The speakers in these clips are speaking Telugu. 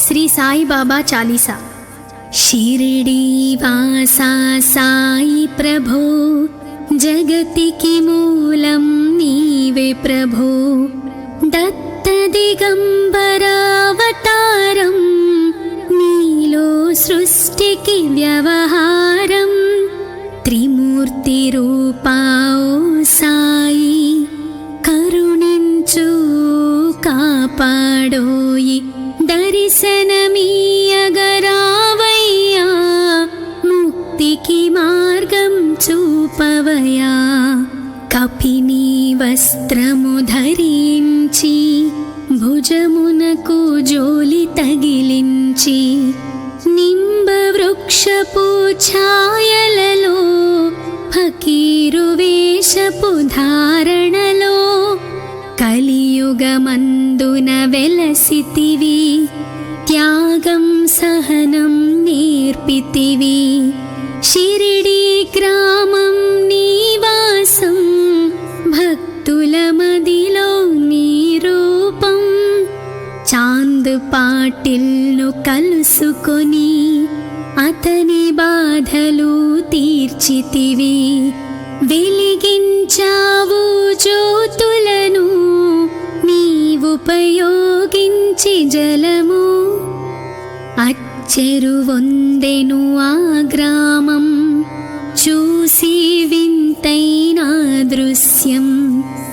श्री साई बाबा चालीसा। शिरडी वासा साई प्रभो, जगतिकी मूलं नीवे प्रभो। दत्त दिगंबरावतारं, नीलो सृष्टिकी व्यवहारं। त्रिमूर्ति रूपा ओ साई, करुणिंचु कापाडोयि। दर्शनमीयगरावయ్యా, मुक्तिकी मार्गं చూపవయ్యా। కపిని వస్త్రము ధరించి, భుజమునకు జోలి తగిలించి, నింబ వృక్షపు ఛాయలలో, ఫకీరు వేషపు ధారణలో, కలియుగమందున వెలసితివి। త్యాగం సహనం నేర్పితివి। షిరిడీ గ్రామం నీవాసం, భక్తుల మదిలో నీ రూపం। చాంద్ పాటిల్ను కలుసుకొని, అతని బాధలు తీర్చితివి। వెలిగించావు జ్యోతులను, నీవుపయోగించి జలము। అచ్చెరువొందెను ఆ గ్రామం, చూసి వింతైన దృశ్యం।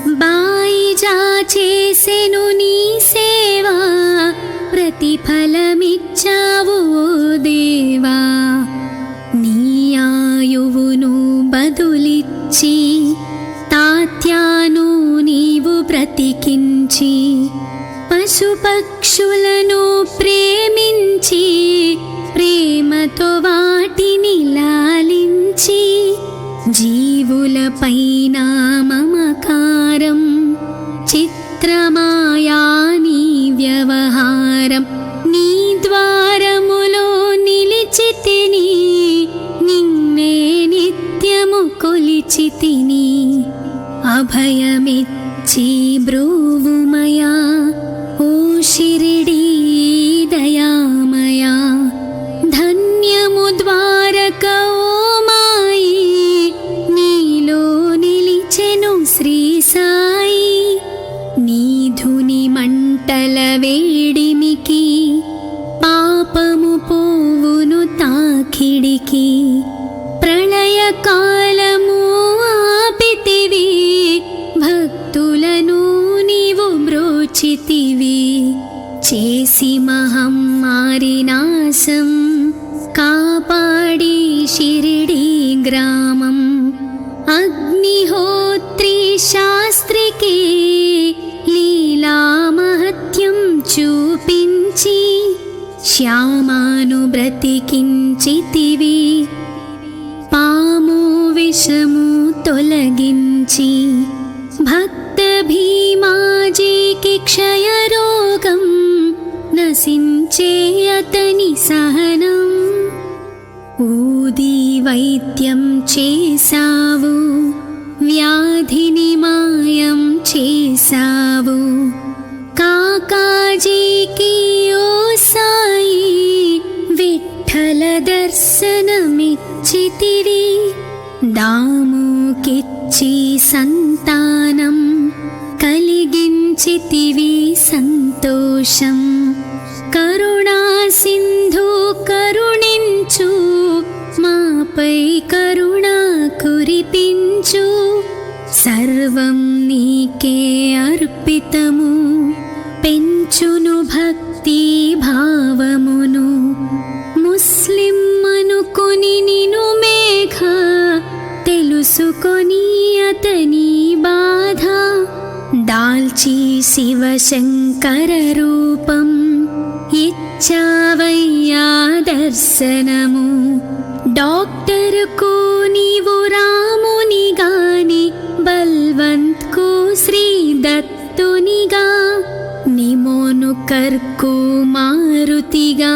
బాయిజా చేసెను నీ సేవా, ప్రతిఫలమిచ్చావు ఓ దేవా। నీ ఆయువును బదులిచ్చి, తాత్యాను నీవు బ్రతికించి, పశుపక్షులను ప్రేమించి, ప్రేమతో వాటిని లాలించి, జీవులపైన మమకారం, చిత్రమాయా నీ వ్యవహారం। నీ ద్వారములో నిలిచితిని, నిన్నే నిత్యము కొలిచితిని। అభయమిచ్చి బ్రోవుమయా, ఓ షిరిడీ దయామయా। ధన్యము ద్వారక ఓ మాయి, నీలో నిలిచెను శ్రీ సాయి। నీ ధుని మంటల వేడిమికి, పాపము పోవును తాకిడికి। ప్రళయ కాలము ఆపితివి, భక్తులను నీవు బ్రోచితివి। చేసి మహమ్మారి నాశం, కాపాడి షిరిడీ గ్రామం। అగ్నిహోత్రి శాస్త్రికి, లీలా మహత్యం చూపించి, శ్యామాను బ్రతికించితివి। పాము విషము తొలగించి, భక్త భీమాజీకి క్షయరోగం, నశించే అతని సహనం। ఊది వైద్యం చేసావు, వ్యాధిని మాయం చేసావు। కాకాజీకి ఓ సాయి, విఠల దర్శనమిచ్చితివి। దాముకిచ్చి సంతానం, కలిగించితివి సంతోషం। కరుణా సింధు కరుణించు, మాపై కరుణ కురిపించు। సర్వం నీకే అర్పితము, పెంచును భక్తి భావమును। ముస్లిం అనుకొని నిను మేఘ, తెలుసుకొని అతని బాధ। దాల్చి శివశంకర రూపం, ఇచ్చావయ్యా దర్శనము। డాక్టర్కు నీవు రామునిగాని, బల్వంత్కు శ్రీ దత్తునిగా। నిమోను కర్కు మారుతిగా,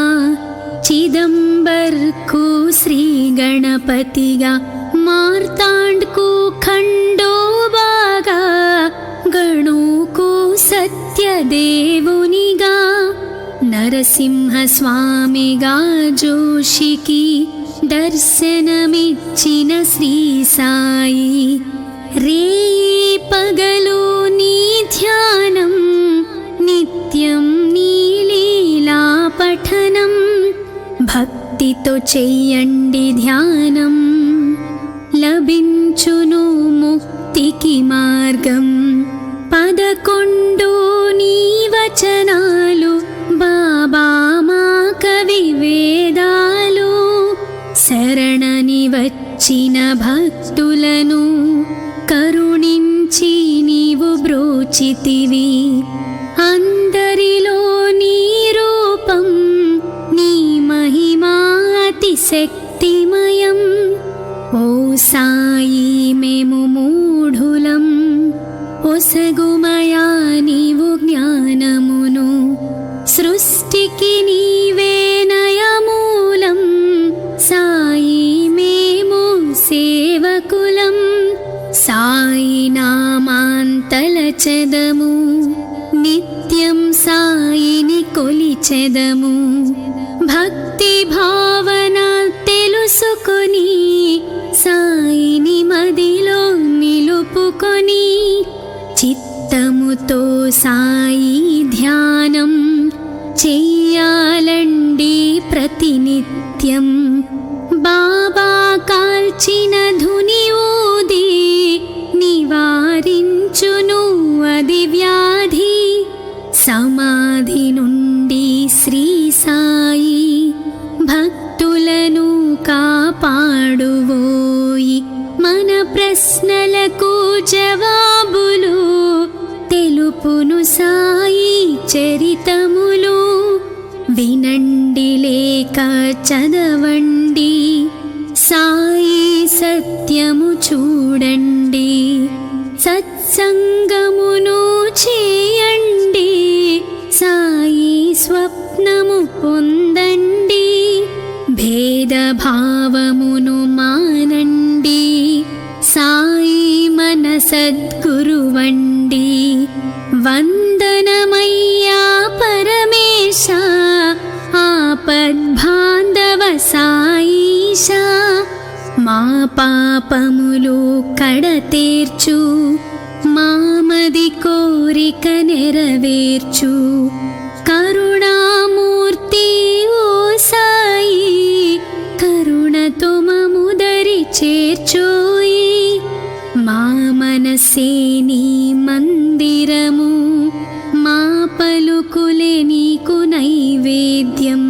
చిదంబర్కు శ్రీ గణపతిగా। మార్తాండ్కు ఖండోబాగా, గణుకు సత్యదేవునిగా। నరసింహస్వామిగా జోషికి దర్శనమిచ్చిన శ్రీ సాయి, రేయి పగలు నీ ధ్యానం, నిత్యం నీ లీలా పఠనం, భక్తితో చెయ్యండి ధ్యానం, లభించును ముక్తికి మార్గం. 11 నీ వచనాలు బాబా మా కవి వేదాలు, శరణని వచ్చిన భక్తులను కరుణించి నీవు బ్రోచితివి. అందరిలో నీ రూపం, నీ మహిమా అతి శక్తిమయం. ఓ సాయి మేము మూఢులం, ఒసగుమయా నీవు జ్ఞానమును, సృష్టికి నీవే నయమూలం. సాయి మేము సేవకులం, సాయి నామాంతలచెదము, నిత్యం సాయిని కొలిచెదము. భక్తి భావన తెలుసుకొని సాయిని మదిలో నిలుపుకొని, చిత్తముతో సాయి ధ్యానం చెయ్యాలండి ప్రతినిత్యం. బాబా కాల్చిన ధుని ఊది నివారించును అది వ్యాధి. సమాధి నుండి శ్రీ సాయి భక్తులను కాపాడువోయి. మన ప్రశ్నలకు జవాబులు తెలుపును సాయి చరితములు. వినండి లేక చదవండి, సాయి సత్యము చూడండి. సత్సంగమును చేయండి, సాయి స్వప్నము పొందండి. భేదభావమును మానండి, సాయి మన సద్గురువండి. వందనమయ్యా పరమేశ, ఆపద్బాంధవ సాయిష. మా పాపములు కడతేర్చు, మామది కోరిక నెరవేర్చు. కరుణామూర్తి ఓ సాయి, కరుణతో మముదరి చేర్చోయి. మా మనసే నీ మందిరము, మా పలుకులే నీకు నైవేద్యం.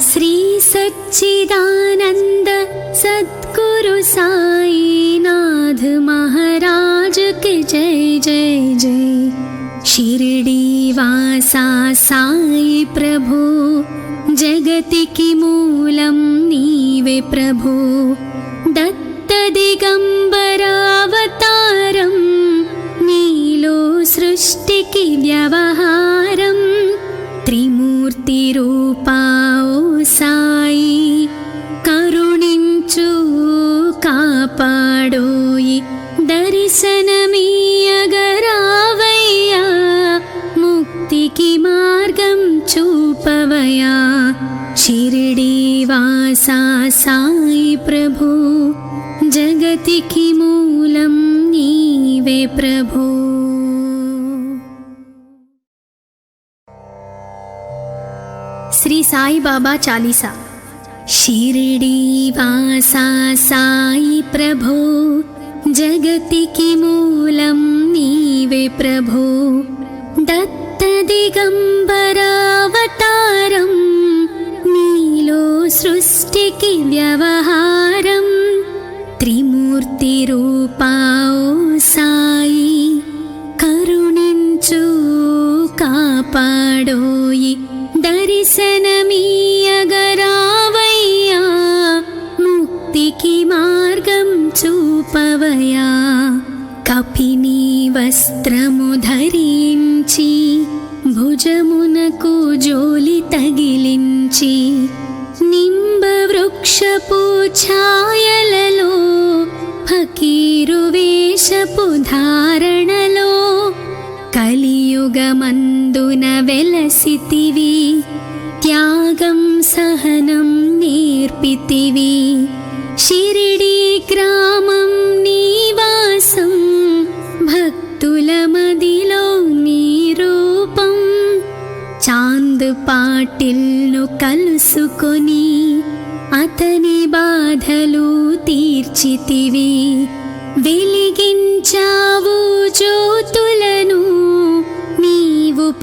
శ్రీ సచ్చిదానంద సద్గురు సాయినాథ్ మహారాజ్ కి జై జై జై. షిరిడి వాసా సాయి ప్రభు, జగతికి మూలం నీవే ప్రభు. దత్త దిగంబరావతారం, నీలో సృష్టికి వ్యవహారం. త్రిమూర్తి రూపా ఓ సాయి, కరుణించు కాపాడోయి. దర్శనమీయగరావయ్యా, ముక్తికి మార్గం చూపవయా. షిరిడి వాసా సాయి ప్రభు, జగతికి మూలం నీవే ప్రభు. శ్రీ సాయి బాబా చాలీసా. షిరిడి వాసా సాయి ప్రభు, జగతికి మూలం నీవే ప్రభు. దత్త దిగంబరావతారం, నీలో సృష్టికి వ్యవహారం. త్రిమూర్తి రూపా ఓ సాయి, కరుణించు కాపాడోయి. దర్శనమీయగరావయ్యా, ముక్తికి మార్గం చూపవయా. కపిని వస్త్రము ధరించి, భుజమునకు జోలి తగిలించి, నింబ వృక్షపు ఛాయలలో, ఫకీరు వేషపు ధారణలో, కలియుగమందు వెలుగున వెలసితివి, త్యాగం సహనం నేర్పితివి. షిరిడీ గ్రామం నీవాసం, భక్తుల మదిలో నీ రూపం. చాంద్ పాటిల్ను కలుసుకొని అతని బాధలు తీర్చితివి. వెలిగించావు జ్యోతులను నీవుపయోగించి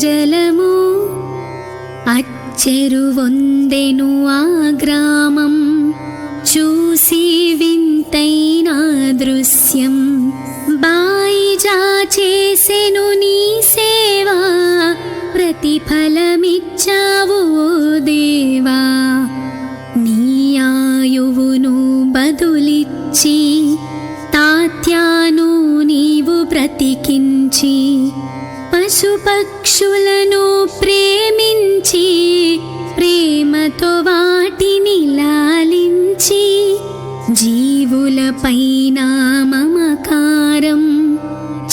జలము. అచ్చెరువొందెను ఆ గ్రామం, చూసి వింతైన దృశ్యం. బాయిజా చేసెను నీ సేవా, ప్రతిఫలమిచ్చావు ఓ దేవా. నీ ఆయువును బదులిచ్చి తాత్యాను నీవు బ్రతికించి, పశుపక్షులను ప్రేమించి ప్రేమతో వాటిని లాలించి, జీవులపైన మమకారం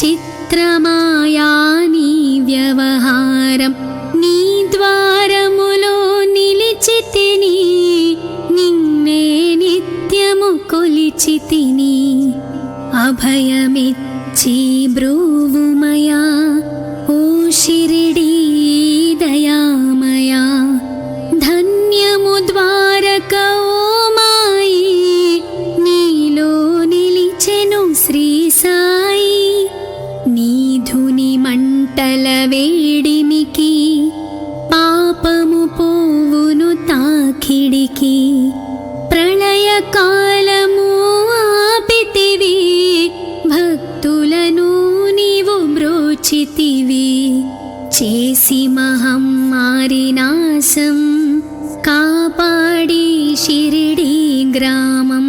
చిత్రమాయా నీ వ్యవహారం. నీ ద్వారములో నిలిచితిని, నిన్నే నిత్యము కొలిచితిని. అభయమిచ్చి బ్రూవుమయా ఓ షిరిడీ దయామయా. ధన్యము ద్వారక ఓ మాయి, నీలో నిలిచెను శ్రీ సాయి. నీ ధుని మంటల వేడిమికి, పాపము పోవును తాకిడికి. ప్రళయ కాలము ఆపితివి, భక్తులను నీవు బ్రోచితివి. చేసి మహమ్మారి నాశం, కాపాడి షిరిడీ గ్రామం.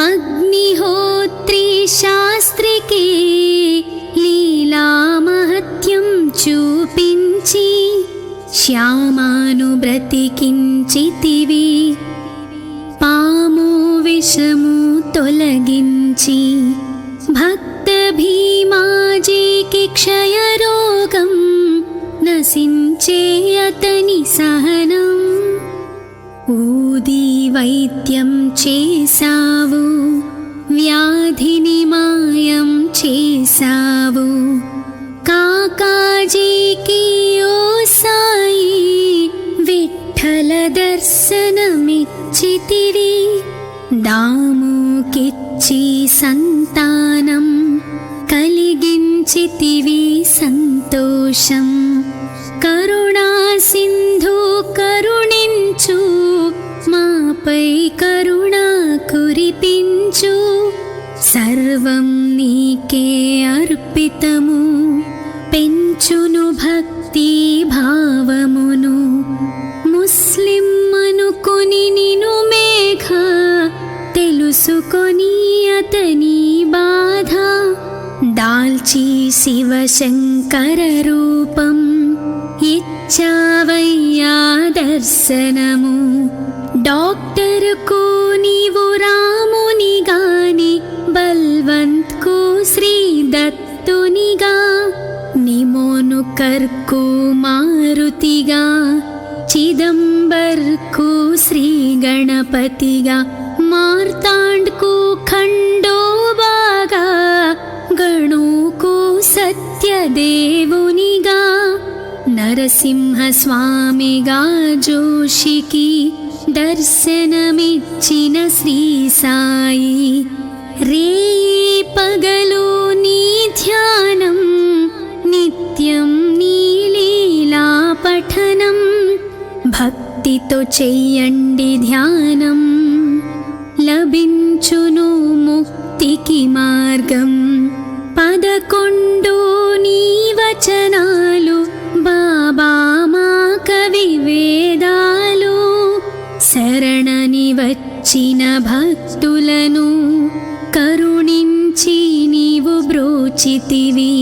అగ్నిహోత్రి శాస్త్రికి లీలా మహత్యం చూపించి, శ్యామాను బ్రతికించితివి. పాము విషము తొలగించి, భక్త భీమాజీకి క్షయరోగం నశించే అతని సహనం. ఊది వైద్యం చేసావు, వ్యాధిని మాయం చేసావు. కాకాజీకి ఓ సాయి విఠ్ఠల దర్శనమిచ్చితివి. దాముకిచ్చి సంతానం కలిగించితివి సంతోషం. కరుణా సింధు కరుణించు, మాపై కరుణ కురిపించు. సర్వం నీకే అర్పితము, పెంచును భక్తి భావమును. ముస్లిం అనుకొని నిను మేఘ, తెలుసుకొని అతని బాధ. దాల్చి శివశంకర రూపం, ఇచ్చావయ్యా దర్శనము. డాక్టర్కు నీవు రామునిగాని, బల్వంత్కు శ్రీ దత్తునిగా. నిమోను కర్కు మారుతిగా, చిదంబర్కు శ్రీ గణపతిగా. మార్తాండ్కు ఖండోబాగా, గణుకు సత్యదేవునిగా. నరసింహ స్వామిగా జోషికి దర్శనమిచ్చిన శ్రీ సాయి. రేయి పగలు నీ ధ్యానం, నిత్యం నీ లీలా పఠనం. భక్తితో చెయ్యండి ధ్యానం, లభించును ముక్తికి మార్గం. 11 నీ వచనాలు, బాబా మా కవి వేదాలు. శరణని వచ్చిన భక్తులను కరుణించి నీవు బ్రోచితివి.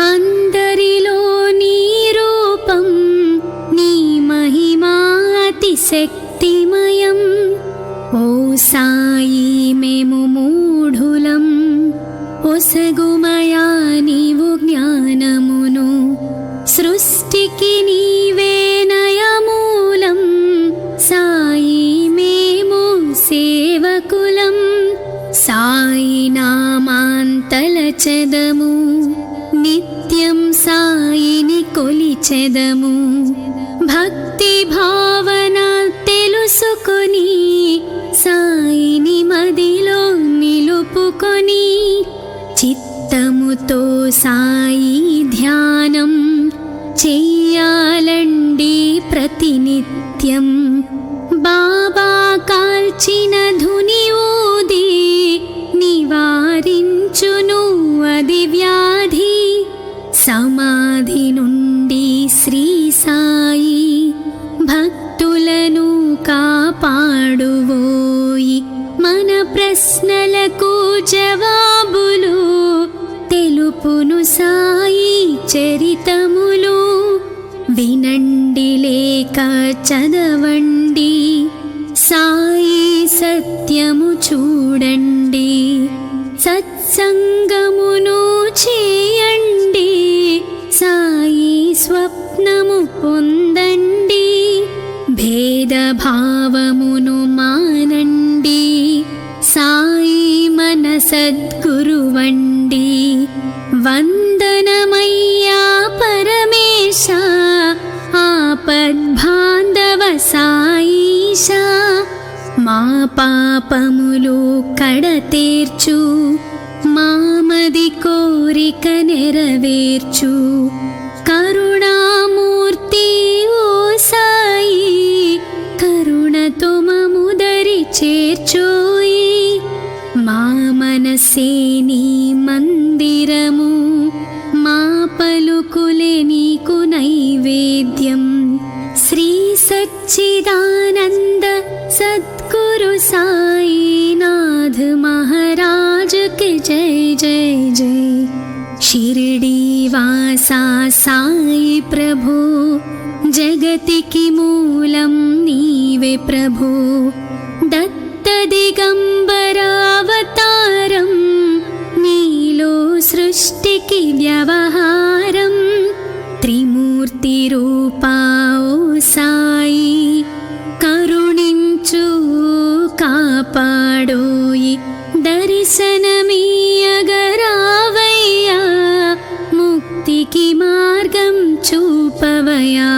అందరిలో నీ రూపం, నీ మహిమా అతిశక్తిమయం. ఓ సాయి మేము మూఢులం, ఒసగుమయా నీవు జ్ఞానమును. సృష్టికి నీవే నయమూలం సాయి మేము సేవకులం సాయి నామాంతలచెదము నిత్యం సాయిని కొలిచెదము భక్తి భావన తెలుసుకొని సాయిని మదిలో నిలుపుకొని చిత్తముతో సాయి ధ్యానం చెయ్యాలండి ప్రతినిత్యం బాబా కాల్చిన ధుని ఊది నివారించును అది వ్యాధి సమాధి నుండి శ్రీ సాయి భక్తులను కాపాడువోయి మన ప్రశ్నలకు జవాబులు తెలుపును సాయి చరితములు వినండి లేక చదవండి సాయి సత్యము చూడండి సత్సంగమును చేయండి సాయి స్వప్నము పొందండి భేదభావమును మానండి సాయి మన సద్గురువండి వందనమయ్యా పరమేశ ఆపద్బాంధవ సాయిష మా పాపములు కడతేర్చు మామది కోరిక నెరవేర్చు కరుణామూర్తి ఓ సాయి కరుణతో మముదరి చేర్చోయి మా మనసే నీ మందిరము మా పలుకులే నీకు నైవేద్యం శ్రీ సచ్చిదానంద సద్గురు సాయినాథ్ మహారాజ్ కి జై జై జై షిరిడి వాసా సాయి ప్రభు జగతికి మూలం నీవే ప్రభు దత్త దిగంబరావతారం నీలో సృష్టికి వ్యవహారం త్రిమూర్తి రూపా ఓ సాయి కరుణించు కాపాడోయి దర్శనమీయగరావయ్యా ముక్తికి మార్గం చూపవయా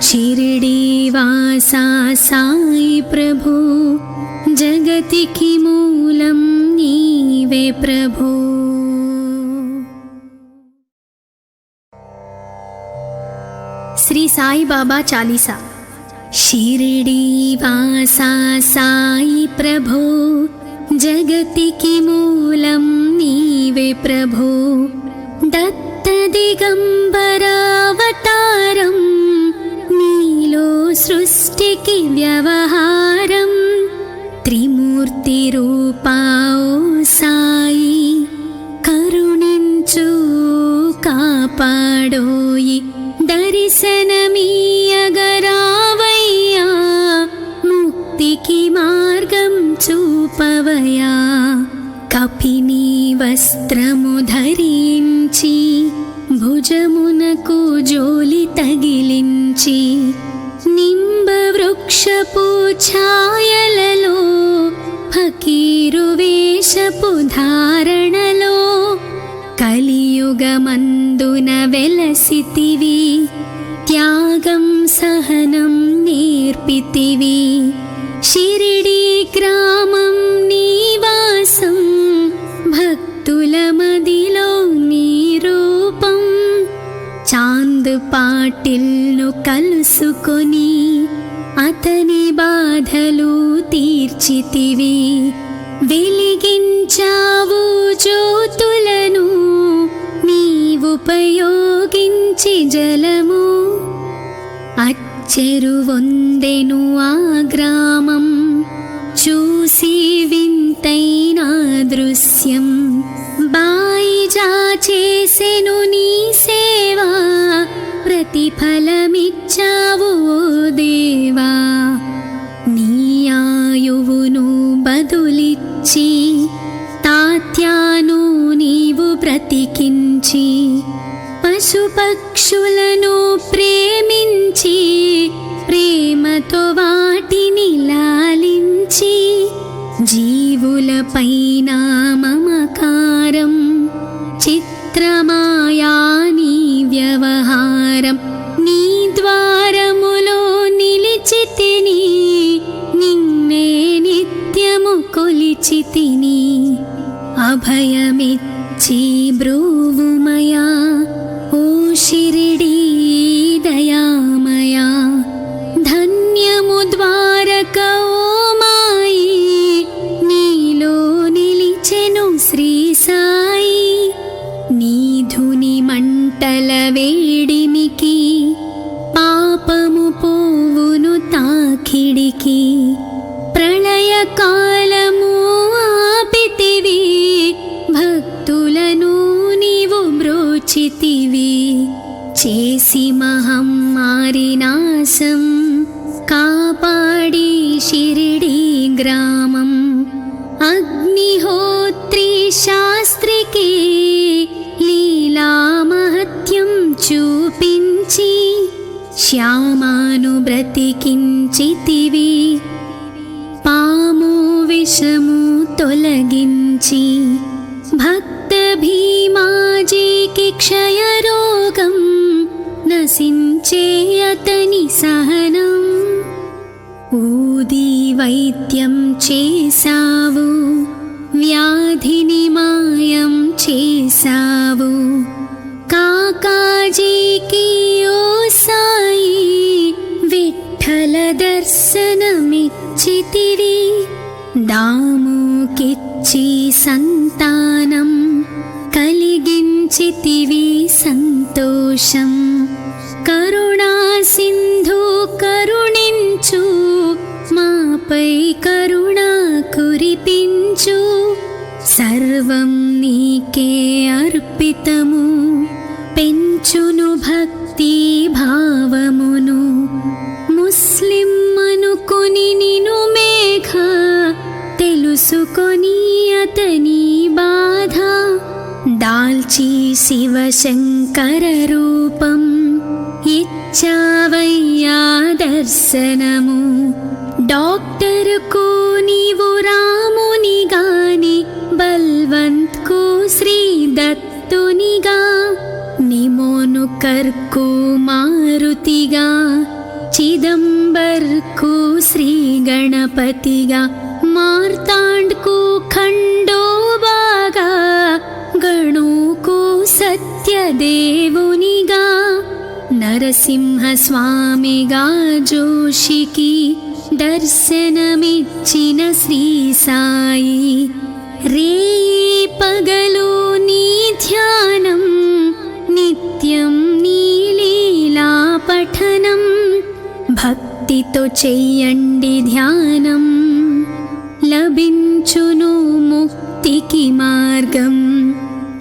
షిరిడి వాసా సాయి ప్రభు జగతికి మూలం నీవే ప్రభు శ్రీ సాయి బాబా చాలీసా షిరిడి వాసా సాయి ప్రభు జగతికి మూలం నీవే ప్రభు దత్త దిగంబరావతారం నీలో సృష్టికి వ్యవహారం త్రిమూర్తి రూపా ఓ సాయి కరుణించు కాపాడోయి దర్శనమీయగరావయ్యా ముక్తికి మార్గం చూపవయా కపిని వస్త్రము ధరించి భుజమునకు జోలి తగిలించి నింబ వృక్షపు ఛాయలలో ఫకీరు వేషపు ధారణలో కలియుగమందున వెలసితివి త్యాగం సహనం నేర్పితివి షిరిడి గ్రామం నీవాసం భక్తుల మదిలో నీ రూపం చాంద్ పాటిల్ను కలుసుకొని అతని బాధలు తీర్చితివి వెలిగించావు జ్యోతులను నీవుపయోగించి జలము అచ్చెరువొందెను ఆ గ్రామం చూసి వింతైన దృశ్యం బాయిజా చేసెను నీ సేవా ప్రతిఫలమిచ్చావు ఓ దేవా నీ ఆయువును బదులిచ్చి తాత్యాను నీవు బ్రతికించి పశుపక్షాదులను పశుపక్షులను ప్రేమించి ప్రేమతో వాటిని లాలించి జీవులపైన మమకారం చిత్రమాయా నీ వ్యవహారం నీ ద్వారములో నిలిచితిని నిన్నే నిత్యము కొలిచితిని అభయమిచ్చి బ్రూవుమయా ఓ షిరిడీ దయామయా ధన్యము ద్వారక ఓ మాయి నీలో నిలిచెను శ్రీ సాయి నీ ధుని మంటల వేడిమికి పాపము పోవును తాకిడికి ప్రళయ కాలము ఆపితివి భక్తులను నీవు బ్రోచితివి చేసి మహమ్మారి నాశం కాపాడి షిరిడీ గ్రామం అగ్నిహోత్రి శాస్త్రికి లీలా మహత్యం చూపించి శ్యామాను బ్రతికించితివి పాము విషము తొలగించి భక్త భీమాజీకి క్షయరోగం నశించే అతని సహనం ఊది వైద్యం చేసావు వ్యాధిని మాయం చేసావు కాకాజీకి ఓ సాయి విఠల దర్శనమిచ్చితివి దాముకిచ్చి సంతానం కలిగించితివి సంతోషం కరుణా సింధు కరుణించు మాపై కరుణ కురిపించు సర్వం నీకే అర్పితము పెంచును భక్తి భావమును ముస్లిం అనుకొని నిను మేఘ తెలుసుకొని అతని బాధ దాల్చి శివశంకర రూపం ఇచ్చావయ్యా దర్శనము డాక్టర్కు నీవు రామునిగాని బల్వంత్కు శ్రీ దత్తునిగా నిమోను కర్కు మారుతిగా చిదంబర్కు శ్రీ గణపతిగా మార్తాండ్కు ఖండోబాగా గణుకు సత్యదేవునిగా నరసింహస్వామిగా జోషికి దర్శనమిచ్చిన శ్రీ సాయి రేయి పగలు నీ ధ్యానం నిత్యం నీ లీలా పఠనం భక్తితో చెయ్యండి ధ్యానం లభించును ముక్తికి మార్గం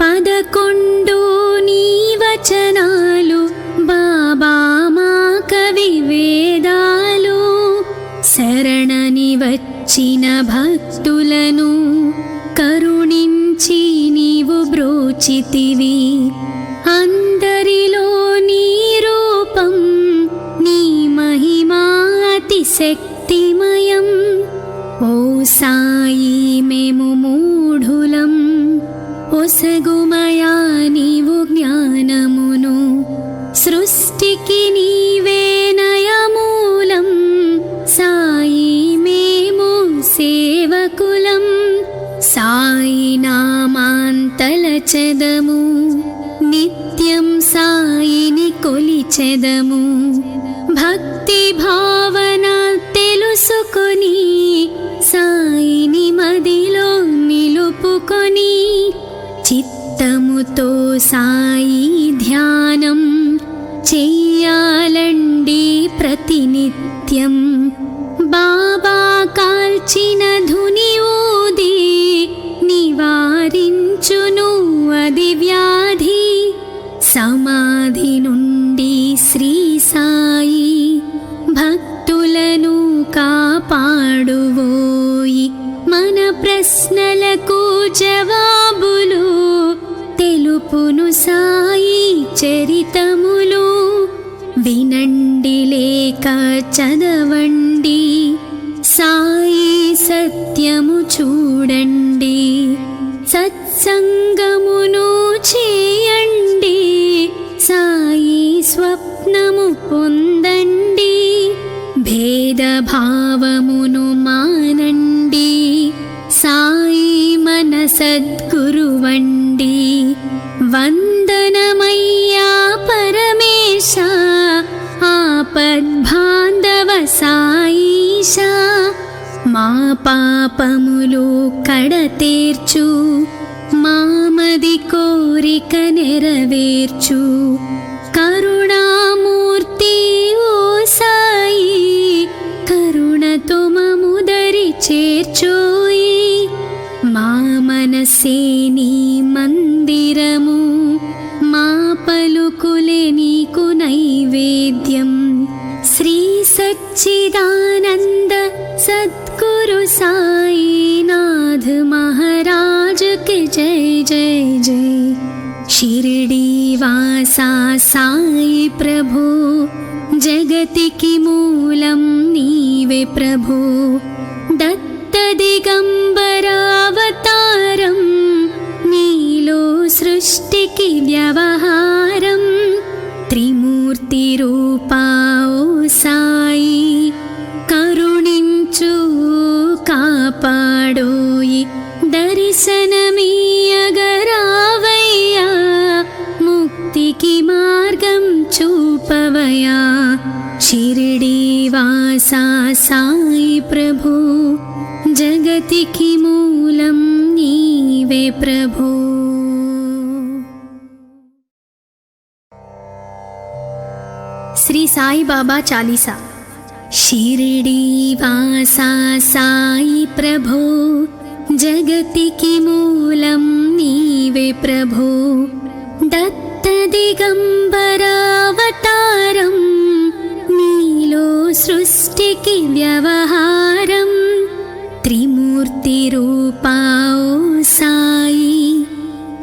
11 నీ వచనాలు బాబా మా కవి వేదాలు శరణని వచ్చిన భక్తులను కరుణించి నీవు బ్రోచితివి అందరిలో నీ రూపం నీ మహిమా అతిశక్తిమయం ఓ సాయి మేము మూఢులం ఒసగుమయా నీవు జ్ఞానమును సృష్టికి నీవే నయమూలం సాయి మేము సేవకులం సాయి నామాంతలచెదము నిత్యం సాయిని కొలిచెదము భక్తి భావన తెలుసుకొని సాయిని మదిలో నిలుపుకొని చిత్తముతో సాయి ధ్యానం చెయ్యాలండి ప్రతినిత్యం బాబా కాల్చిన ధుని ఊది నివారించును అది వ్యాధి సమాధి నుండి శ్రీ సాయి భక్తులను కాపాడువోయి మన ప్రశ్నలకు జవాబులు తెలుపును సాయి చరితము వచనములు వినండి లేక చదవండి, సాయి సత్యము చూడండి. సత్సంగమును చేయండి, సాయి స్వప్నము పొందండి. భేదభావమును మానండి, సాయి మన సద్గురువండి. వందనమయ్యా పరమేశ, ఆపద్బాంధవ సాయిష. మా పాపములు కడతేర్చు, మామది కోరిక నెరవేర్చు. కరుణామూర్తి ఓ సాయి, కరుణతో మముదరి చేర్చోయి. మా మనసే నీ మందిరము, మా పలుకులే నీకు నైవేద్యం. శ్రీ సచ్చిదానంద సద్గురు సాయినాథ్ మహారాజ్ కి జై జై జై. షిరిడి వాసా సాయి ప్రభు, జగతికి మూలం నీవే ప్రభు. దత్త దిగంబరావతారం, నీలో సృష్టికి వ్యవహారం. త్రిమూర్తి రూపా ఓ సాయి, కరుణించు కాపాడోయి. దర్శనమీయగరావయ్యా, ముక్తికి మార్గం చూపవయా. షిరిడి వాసా సాయి ప్రభు, జగతికి మూలం నీవే ప్రభు. శ్రీ సాయి బాబా చాలీసా. షిరిడి వాసా సాయి ప్రభు, జగతికి మూలం నీవే ప్రభు. దత్త దిగంబరావతారం, నీలో సృష్టికి వ్యవహారం. త్రిమూర్తి రూపా ఓ సాయి,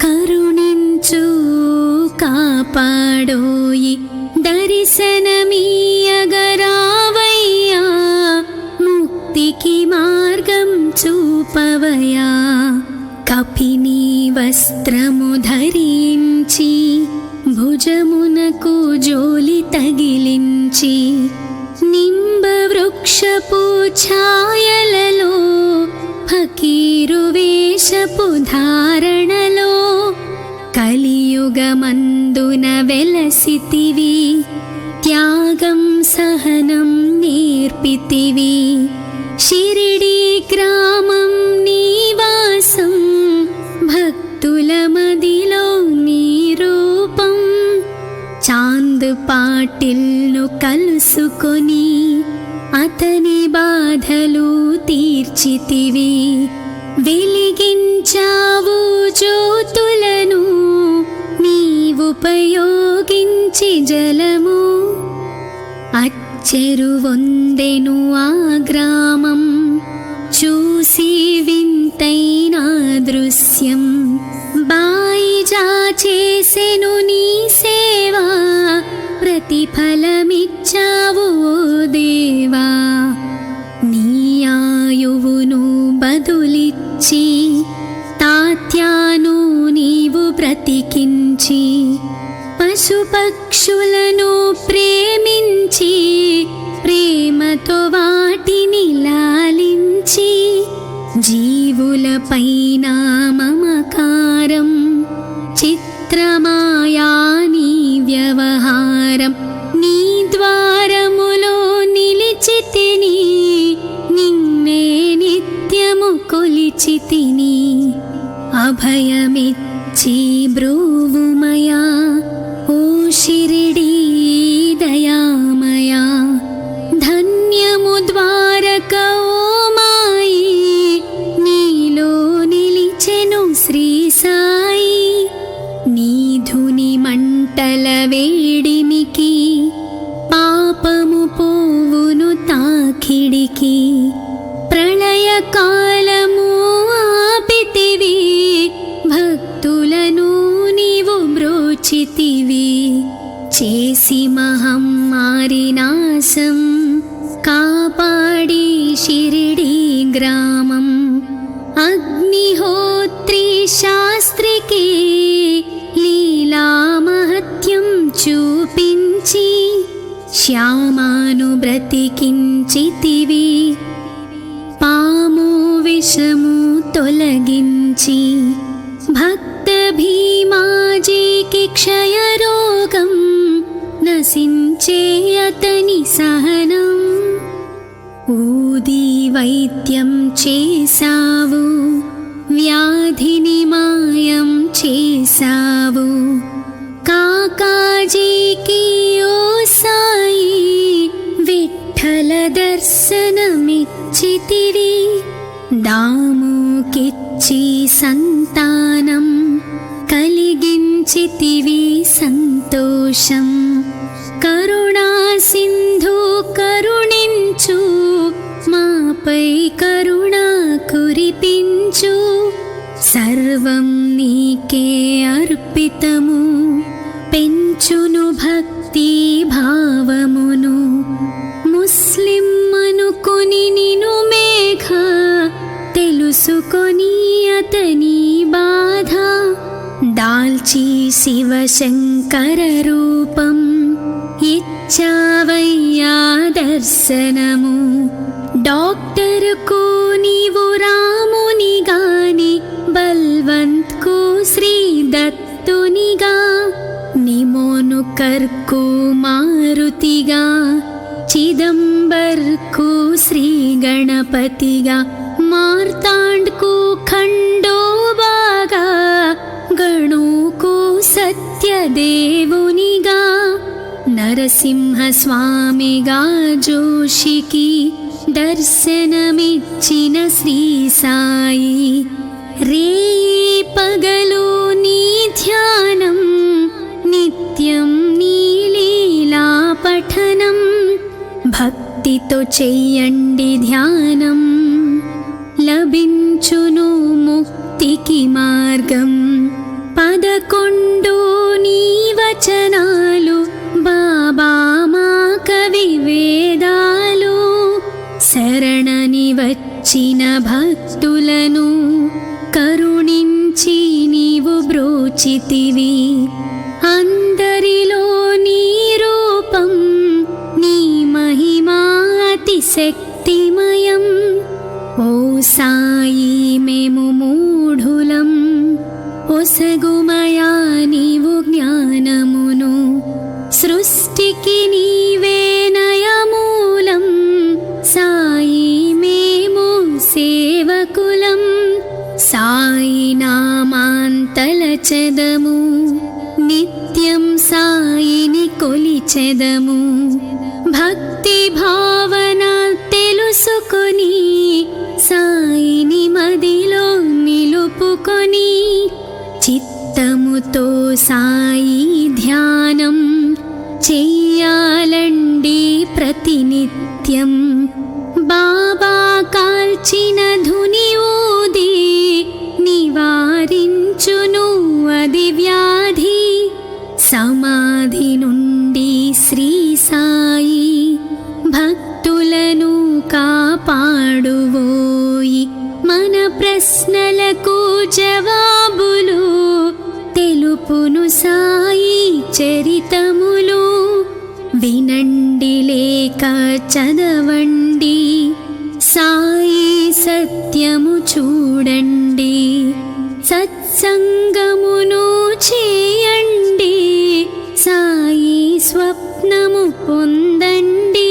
కరుణించు కాపాడోయి. దర్శనమీయగరావయ్యా, ముక్తికి మార్గం చూపవయా. కపిని వస్త్రము ధరించి, భుజమునకు జోలి తగిలించి. నింబ వృక్షపు ఛాయలలో, ఫకీరు వేషపు ధారణలో. కలియుగమందున వెలసితివి, త్యాగం సహనం నేర్పితివి. షిరిడి గ్రామం నీవాసం, భక్తుల మదిలో నీ రూపం. చాంద్ పాటిల్ను కలుసుకొని, అతని బాధలు తీర్చితివి. వెలిగించావు జ్యోతులను, నీవుపయోగించి జలము. అచ్చెరువొందెను ఆ గ్రామం, చూసి వింతైన దృశ్యం. బాయిజా చేసెను నీ సేవా, ప్రతిఫలమిచ్చావు ఓ దేవా. నీ ఆయువును బదులిచ్చి, తాత్యాను నీవు బ్రతికించి. పశుపక్షులను ప్రేమించి, ప్రేమతో వాటిని లాలించి. జీవులపైన మమకారం, చిత్రమాయా నీ వ్యవహారం. నీ ద్వారములో నిలిచితిని, నిన్నే నిత్యము కొలిచితిని. అభయమిచ్చి బ్రూవుమయా, ఓ షిరిడి దయామయా. ధన్యము ద్వారక ఓ మాయి, నీలో నిలిచే చేసి మహమ్మారినాశం కాపాడి షిరిడీ గ్రామం అగ్నిహోత్రి శాస్త్రికి లీలా మహత్యం చూపించి శ్యామాను బ్రతికించితివి పాము విషము తొలగించి భక్త భీమాజీకి క్షయరోగం నశించే అతని సహనం ఊది వైద్యం చేసావు వ్యాధిని మాయం చేసావు కాకాజీకి ఓ సాయి విఠల దర్శనమిచ్చితివి దాముకిచ్చి సంతానం కలిగించితివి సంతోషం కరుణా సింధు కరుణించు మాపై కరుణ కురిపించు సర్వం నీకే అర్పితము పెంచును భక్తి భావమును ముస్లిం అనుకొని నిను మేఘ తెలుసుకొని అతని బాధ దాల్చి శివశంకర రూపం ఇచ్చావయ్యా దర్శనము డాక్టర్కు నీవు రామునిగాని బల్వంత్కు శ్రీ దత్తునిగా నిమోను కర్కు మారుతిగా చిదంబర్కు శ్రీ గణపతిగా మార్తాండ్కు ఖండోబాగా గణుకు సత్యదేవునిగా నరసింహస్వామిగా జోషికి దర్శనమిచ్చిన శ్రీ సాయి రేయి పగలు నీ ధ్యానం నిత్యం నీ లీలా పఠనం భక్తితో చెయ్యండి ధ్యానం లభించును ముక్తికి మార్గం 11 నీ వచనాలు బాబా మా కవి వేదాలు శరణని వచ్చిన భక్తులను కరుణించి నీవు బ్రోచితివి అందరిలో నీ రూపం నీ మహిమా అతి శక్తిమయం ఓ సాయి మేము మూఢులం ఒసగుమయా నీవు జ్ఞానమును సృష్టికి నీవే నయమూలం సాయి మేము సేవకులం సాయి నామాంతలచెదము నిత్యం సాయిని కొలిచెదము భక్తి భావన తెలుసుకొని సాయిని మదిలో నిలుపుకొని చిత్తముతో సాయి ధ్యానం చెయ్యాలండి ప్రతినిత్యం బాబా కాల్చిన ధుని ఊది నివారించును అది వ్యాధి సమాధి నుండి శ్రీ సాయి భక్తులను కాపాడువోయి మన ప్రశ్నలకు జవాబులు తెలుపును సాయి చరితములు వినండి లేక చదవండి సాయి సత్యము చూడండి సత్సంగమును చేయండి సాయి స్వప్నము పొందండి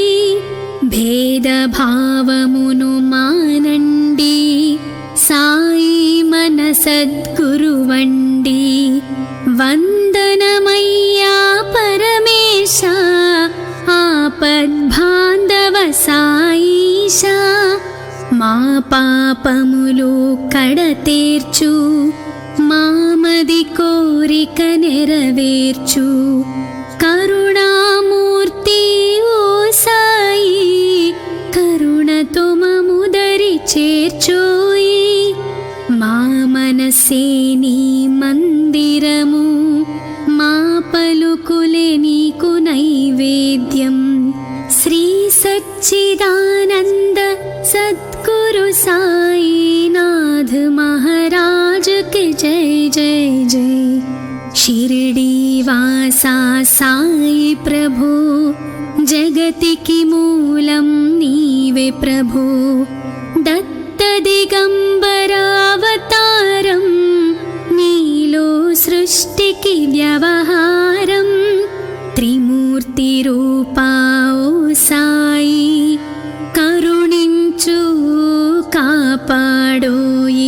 భేదభావమును మానండి సాయి మన సద్గురువండి వందనమయ్యా పరమేశ ఆపద్బాంధవ సాయిష మా పాపములు కడతేర్చు మామది కోరిక నెరవేర్చు కరుణామూర్తి ఓ సాయి కరుణతో మముదరి చేర్చోయి మా మనసే నీ మందిరము మా పలుకులే నీకు नैवेद्यं श्री सच्चिदानंद सद्गुरु साईनाथ महाराज के जय जय जय। शिरडी वासा साई प्रभु जगतिकी मूलं नीवे प्रभु। दत्त दिगंबरावतारं नीलो सृष्टिकी व्यवहारं। त्रिमूर्ति रूपा ओ साई करुणिंचु कापाडोयि।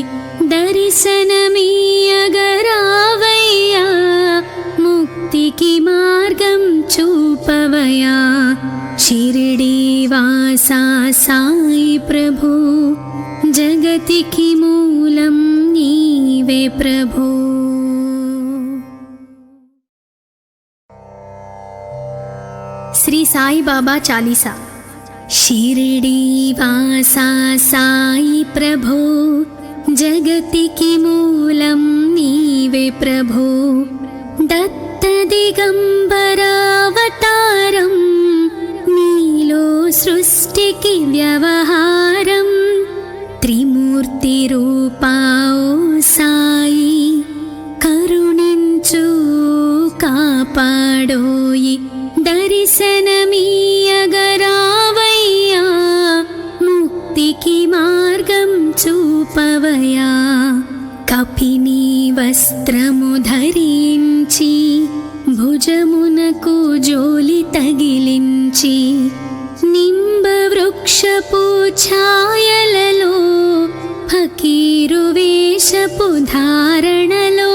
दर्शनमीयगरावయ్యా मुक्तिकी मार्गं చూపవయ్యా। शिरडी वासा साई प्रभु जगतिकी मूलं नीवे प्रभु। श्री साई बाबा चालीसा। शिरडी वासा साई प्रभु जगतिकी मूलं नीवे प्रभु। दत्त दिगंबरावतारं नीलो सृष्टिकी व्यवहारं। त्रिमूर्ति रूपा ओ साई करुणिंचु कापाडोयि। दर्शनमीयगरावయ్యా मुक्तिकी मार्गं చూపవయ్యా। కపిని వస్త్రము ధరించి భుజమునకు జోలి తగిలించి నింబ వృక్షపు ఛాయలలో ఫకీరు వేషపు ధారణలో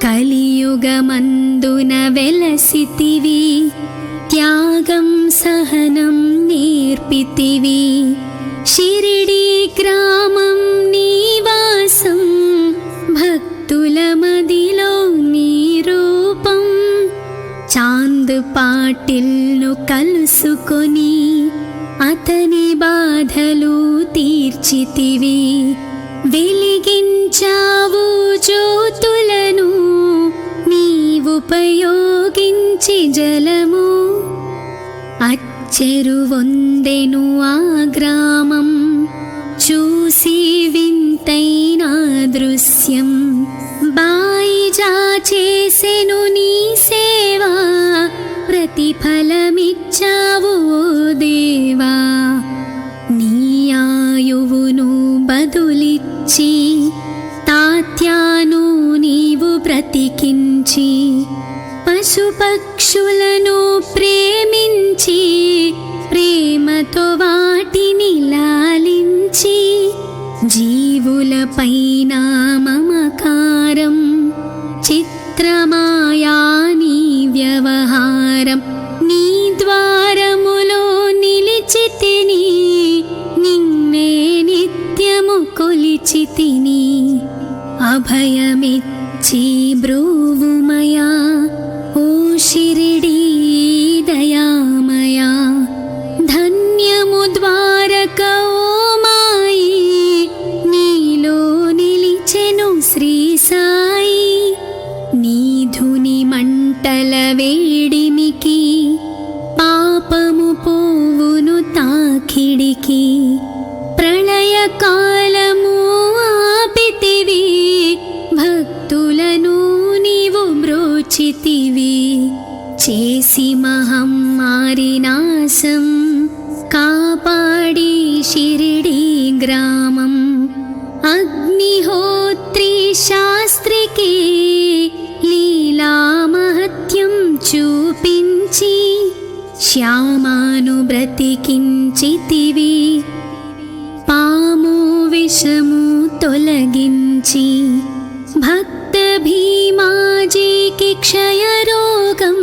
కలియుగమందున వెలసితివి। త్యాగం సహనం నేర్పితివి। शिरडी ग्रामं निवासं भक्तुल मदिलो नी रूपं। चांद पाटिल्नु कलुसुकोनी अतनि बाधलु तीर्चितिवि। వెలిగించావు జ్యోతులను నీవుపయోగించి జలము। అచ్చెరువొందెను ఆ గ్రామం చూసి వింతైన దృశ్యం। బాయిజా చేసెను నీ సేవా ప్రతిఫలమిచ్చావు ఓ దేవా। నీ ఆయువును బదులిచ్చి తాత్యాను నీవు బ్రతికించి పశుపక్షులను ప్రేమించి ప్రేమతో వాటిని లాలించి జీవులపైన మమకారం చిత్రమాయా నీ వ్యవహారం। నీ ద్వారములో నిలిచితిని నిన్నే నిత్యము కొలిచితిని। అభయమిచ్చి బ్రూవుమయా ఓ షిరిడీ దయామయా। ధన్యము ద్వారక ఓ మాయి నీలో నిలిచెను శ్రీ సాయి। నీ ధుని మంటల వేడిమికి పాపము పోవును తాకిడికి। ప్రళయ కాలము ఆపితివి భక్తులను నీవు బ్రోచితివి। చేసి మహమ్మారి నాశం కాపాడి షిరిడీ గ్రామం। అగ్నిహోత్రి శాస్త్రికి లీలా మహత్యం చూపించి శ్యామాను బ్రతికించితివి। పాము విషము తొలగించి భక్త భీమాజీకి క్షయరోగం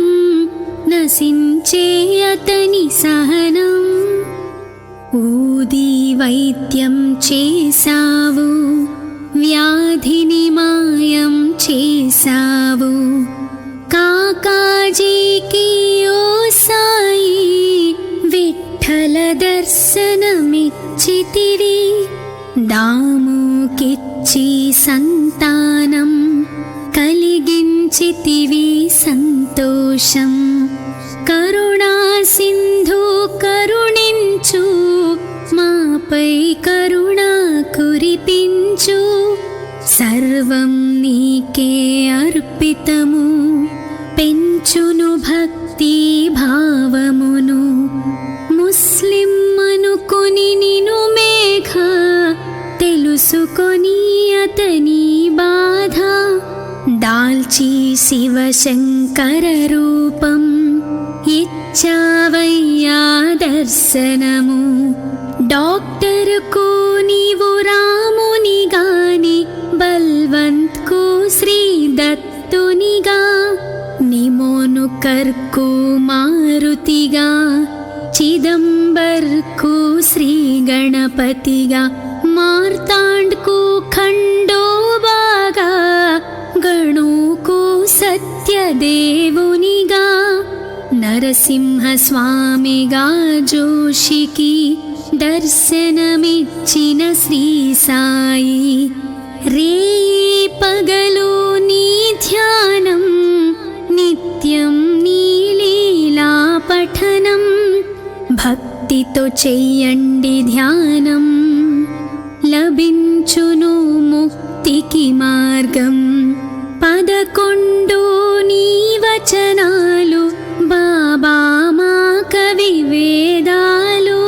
నశించే అతని సహనం। ఊది వైద్యం చేసావు వ్యాధిని మాయం చేసావు। కాకాజీకి ఓ సాయి విఠల దర్శనమిచ్చితివి। దాముకిచ్చి సంతానం కలిగించితివి సంతోషం। మాపై కరుణ కురిపించు. సర్వం నీకే అర్పితము, పెంచును భక్తి భావమును. ముస్లిం అనుకొని నిను మేఘ, తెలుసుకొని అతని బాధ. దాల్చి శివశంకర రూపం, ఇచ్చావయ్యా దర్శనము. డాక్టర్కు నీవు రామునిగాని, బల్వంత్కు శ్రీ దత్తునిగా. నిమోను కర్కు మారుతిగా, చిదంబర్కు శ్రీ గణపతిగా. మార్తాండ్కు ఖండోబాగా, గణుకు సత్యదేవునిగా. నరసింహ స్వామిగా జోషికి దర్శనమిచ్చిన శ్రీ సాయి. రేయి పగలు నీ ధ్యానం, నిత్యం నీ లీలా పఠనం. భక్తితో చెయ్యండి ధ్యానం, లభించును ముక్తికి మార్గం. 11 నీ వచనాలు, బాబా మా కవి వేదాలు.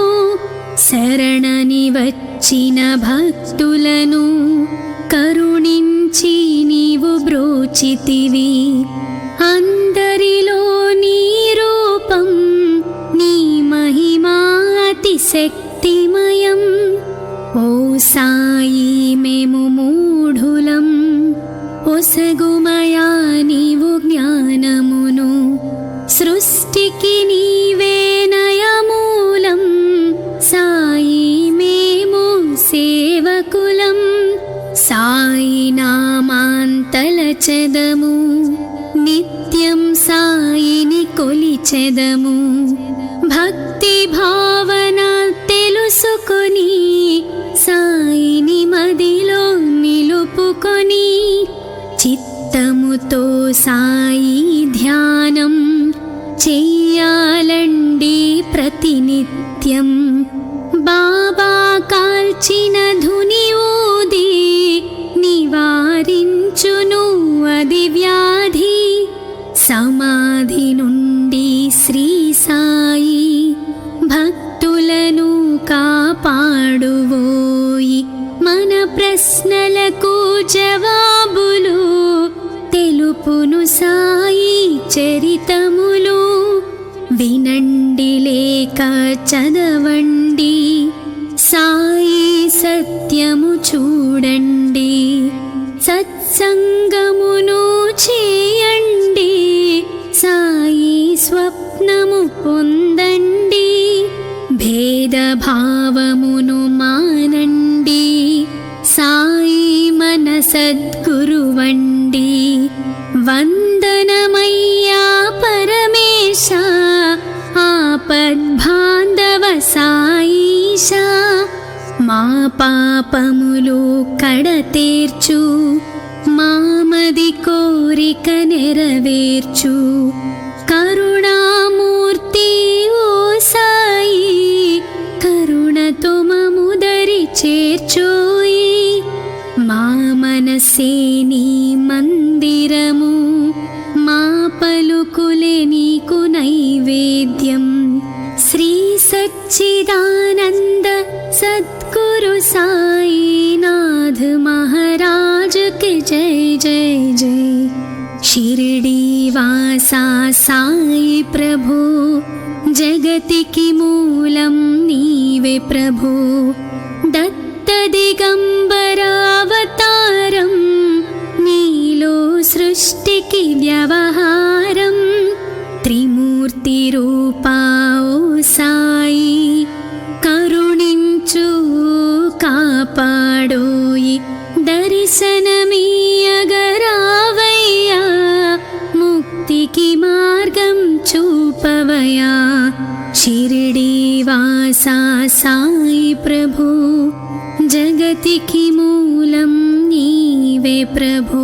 శరణని వచ్చిన భక్తులను కరుణించి నీవు బ్రోచితివి. అందరిలో నీ రూపం, నీ మహిమా అతి శక్తిమయం. ఓ సాయి మేము మూఢులం, ఒసగుమయా నీవు జ్ఞానమును. సృష్టికి నీవే నయమూలం, సాయి మేము సేవకులం. సాయి నామాంతలచెదము, నిత్యం సాయిని కొలిచెదము. భక్తి భావన తెలుసుకొని, సాయిని మదిలో నిలుపుకొని. చిత్తముతో సాయి ధ్యానం చెయ్యాలండి ప్రతినిత్యం. బాబా కాల్చిన ధుని ఊది, నివారించును అది వ్యాధి. సమాధి నుండి శ్రీ సాయి భక్తులను కాపాడువోయి. మన ప్రశ్నలకు జవాబులు తెలుపును సాయి చరితములు. వినండి లేక చదవండి, సాయి సత్యము చూడండి. సత్సంగమును చేయండి, సాయి స్వప్నము పొందండి. భేదభావమును మానండి, సాయి మన సద్గురువండి. వందనమయ్యా పరమేశ, ఆపద్బాంధవ సాయిష. మా పాపములు కడతేర్చు, మామది కోరిక నెరవేర్చు. కరుణామూర్తి ఓ సాయి, కరుణతో మముదరి చేర్చోయి. మా మనసే నీ మందిరము, మా పలుకులే నీకు నైవేద్యం. శ్రీ సచ్చిదానంద సద్గురు సాయినాథ్ మహారాజ్ కి జై జై జై. షిరిడి వాసా సాయి ప్రభు, జగతికి మూలం నీవే ప్రభు. దత్త దిగంబరావతారం, నీలో సృష్టికి వ్యవహారం. త్రిమూర్తి రూపా ఓ సాయి, కరుణించు కాపాడోయి. దర్శనమీయగరావయ్యా, ముక్తికి మార్గం చూపవయా. షిరిడి వాసా సాయి ప్రభు, జగతికి మూలం నీవే ప్రభు.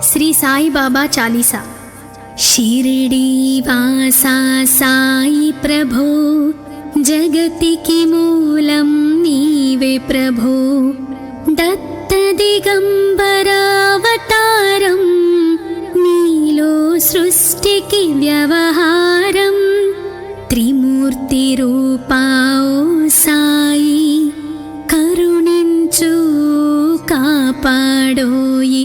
శ్రీ సాయి బాబా చాలీసా. शिरडीवासा साई प्रभो जगतिकी मूलं नीवे प्रभो दत्तदिगम्बरावतारं नीलो सृष्टिकी व्यवहारं त्रिमूर्तिरूपा ओ साई करुणिंचु कापाडोयि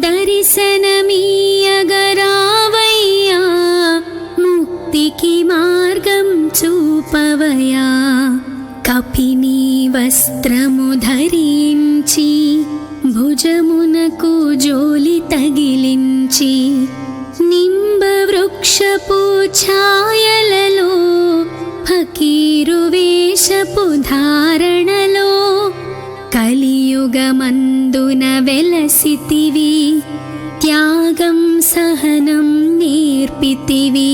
दर्शनमीयगरावय्या मुक्तिकी मार्गं చూపవయా కపిని వస్త్రము ధరించి భుజమునకు జోలి తగిలించి నింబ వృక్షపు ఛాయలలో ఫకీరు వేషపు ధారణలో కలియుగమందున వెలసితివి త్యాగం సహనం నేర్పితివి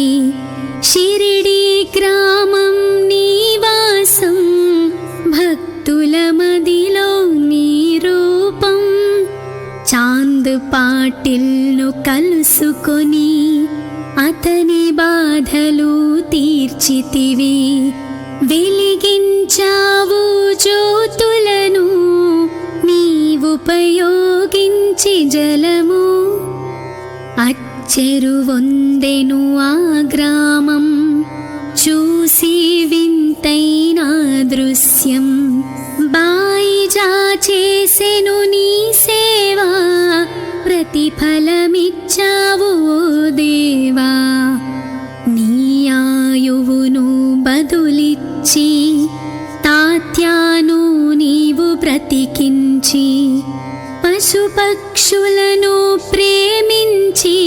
షిరిడీ గ్రామం నివాసం భక్తుల మదిలో నీ రూపం చాంద్ పాటిల్ను కలుసుకొని అతని బాధలు తీర్చితివి వెలిగించావు జ్యోతులను నీవుపయోగించి జలము చెరువొందెను ఆ గ్రామం చూసి వింతైన దృశ్యం బాయిజా చేసెను నీ సేవా ప్రతిఫలమిచ్చావు ఓ దేవా నీ ఆయువును బదులిచ్చి తాత్యాను నీవు బ్రతికించి పశుపక్షులను ప్రేమించి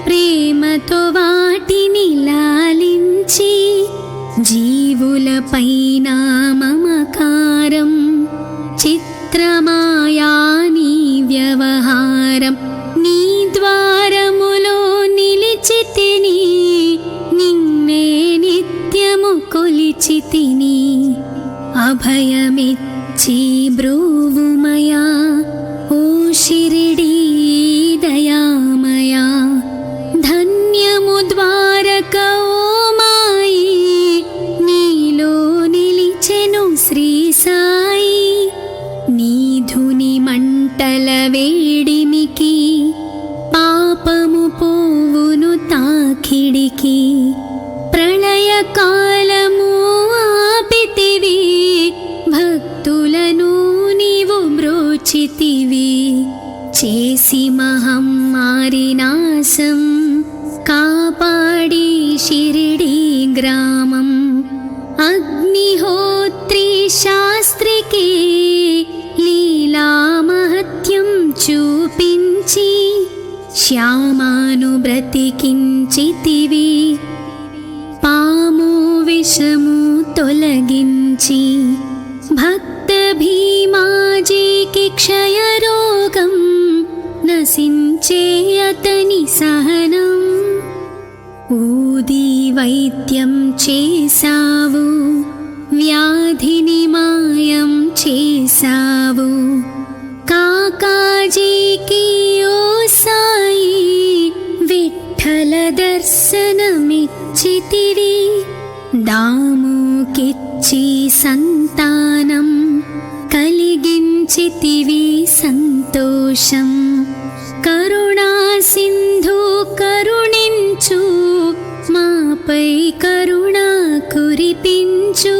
ప్రేమతో వాటిని లాలించి జీవులపైన మమకారం చిత్రమాయా నీ వ్యవహారం నీ ద్వారములో నిలిచితిని నిన్నే నిత్యము కొలిచితిని అభయమిచ్చి బ్రోవుమయా ఓ షిరిడీ దయామయా ధన్యము ద్వారక ఓ మాయి నీలో నిలిచెను శ్రీ సాయి నీ ధుని మంటల వేడిమికి పాపము పోవును తాకిడికి ప్రళయ కాలము ఆపితివి భక్తులను నీవు బ్రోచితివి చేసి మహమ్మారి నాశం కాపాడి షిరిడీ గ్రామం అగ్నిహోత్రి శాస్త్రికి లీలా మహత్యం చూపించి శ్యామాను బ్రతికించితివి పాము విషము తొలగించి భక్త భీమాజీకి క్షయరోగం నశించే అతని సహనం ఊది వైద్యం చేసావు వ్యాధిని మాయం చేసావు కాకాజీకి ఓ సాయి విఠల దర్శనమిచ్చితివి దాముకిచ్చి సంతానం కలిగించితివి సంతోషం కరుణా సింధు కరుణించు మాపై కరుణ కురిపించు